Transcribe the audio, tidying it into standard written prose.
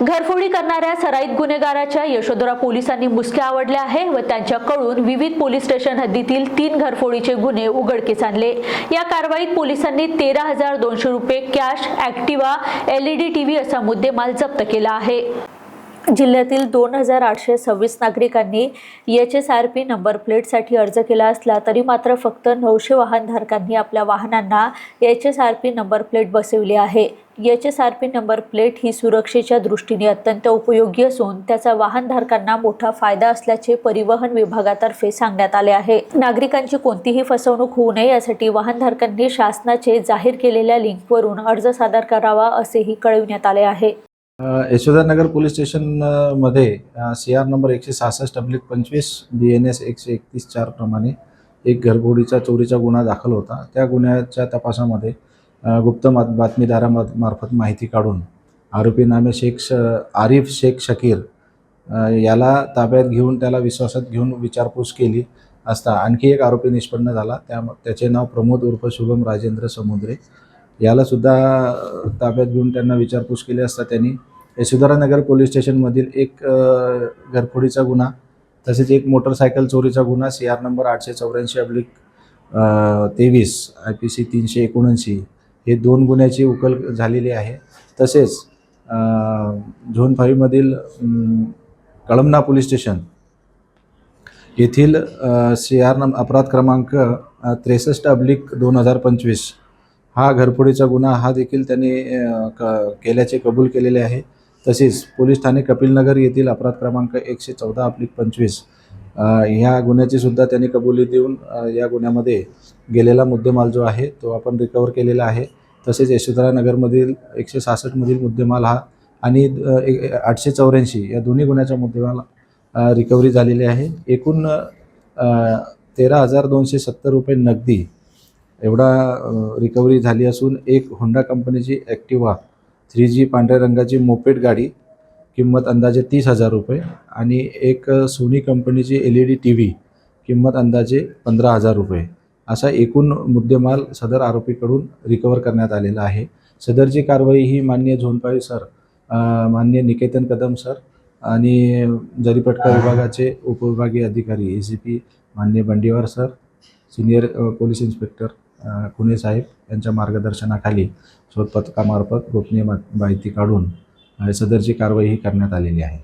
घरफोडी करणाऱ्या सराईत गुन्हेगाराच्या यशोधरा पोलिसांनी मुसक्या आवडल्या आहे व त्यांच्याकडून विविध पोलीस स्टेशन हद्दीतील 3 घरफोडीचे गुन्हे उघडकीस आणले। या कारवाईत पोलिसांनी 13,200 रुपये कॅश, ॲक्टिवा, LED टीव्ही असा मुद्देमाल जप्त केला आहे। जिल्ह्यातील 2,826 नागरिकांनी HSRP नंबर प्लेटसाठी अर्ज केला असला तरी मात्र फक्त 900 वाहनधारकांनी आपल्या वाहनांना HSRP नंबर प्लेट बसवली आहे। HSRP नंबर प्लेट ही सुरक्षेच्या दृष्टीने अत्यंत उपयोगी असून त्याचा वाहनधारकांना मोठा फायदा असल्याचे परिवहन विभागातर्फे सांगण्यात आले आहे। नागरिकांची कोणतीही फसवणूक होऊ नये यासाठी वाहनधारकांनी शासनाचे जाहीर केलेल्या लिंकवरून अर्ज सादर करावा असेही कळविण्यात आले आहे। यशोधरनगर पोलीस स्टेशन मध्ये CR नंबर 166/25 BNS 131/4 प्रमाणे एक घरफोडीचा चोरीचा गुन्हा दाखल होता। त्या गुन्ह्याच्या तपासामध्ये गुप्त बातमीदारामार्फत माहिती काढून आरोपी नामे आरिफ शेख शकीर याला ताब्यात घेऊन त्याला विश्वासात घेऊन विचारपूस केली असता आणखी एक आरोपी निष्पन्न झाला। त्याचे नाव प्रमोद उर्फ शुभम राजेंद्र समुद्रे याला सुद्धा ताब्यात घेऊन त्यांना विचारपूस केली असता त्यांनी यशोधरानगर पोलीस स्टेशनमधील एक घरफोडीचा गुन्हा तसेच एक मोटरसायकल चोरीचा गुन्हा CR नंबर 884/23 IPC 379 हे 2 गुन्ह्याची उकल झालेली आहे। तसेच झोन 5 मधील कळमना पोलीस स्टेशन येथील अपराध क्रमांक 63/2025 हा घरफोडीचा गुन्हा हा देखील त्यांनी केल्याचे कबूल केलेले आहे। तसेच पोलीस ठाणे कपिलनगर येथील अपराध क्रमांक 114/25 ह्या गुन्ह्याची सुद्धा त्यांनी कबुली देऊन या गुन्ह्यामध्ये गेलेला मुद्देमाल जो आहे तो आपण रिकवर केलेला आहे। तसेच यशोधरानगरमधील 166 मधील मुद्देमाल हा आणि 884 या दोन्ही गुन्ह्याचा मुद्देमाल रिकव्हरी झालेले आहे। एकूण 13,270 रुपये नगदी एवढा रिकव्हरी झाली असून एक होंडा कंपनीची ॲक्टिवा 3G पांढऱ्या रंगाची मोपेड गाडी किंमत अंदाजे 30,000 रुपये आणि एक सोनी कंपनीची LED टीव्ही किंमत अंदाजे 15,000 रुपये असा एकूण मुद्देमाल सदर आरोपीकडून रिकवर करण्यात आलेला आहे। सदरची कारवाई ही माननीय झोन 5 सर, माननीय निकेतन कदम सर आणि जरीपटका विभागाचे उपविभागीय अधिकारी ACP माननीय Bandiwar sir, senior police inspector कुणे साहेब यांच्या मार्गदर्शनाखाली शोध पथकामार्फत गोपनीय माहिती काढून सदरची कारवाई ही करण्यात आलेली आहे।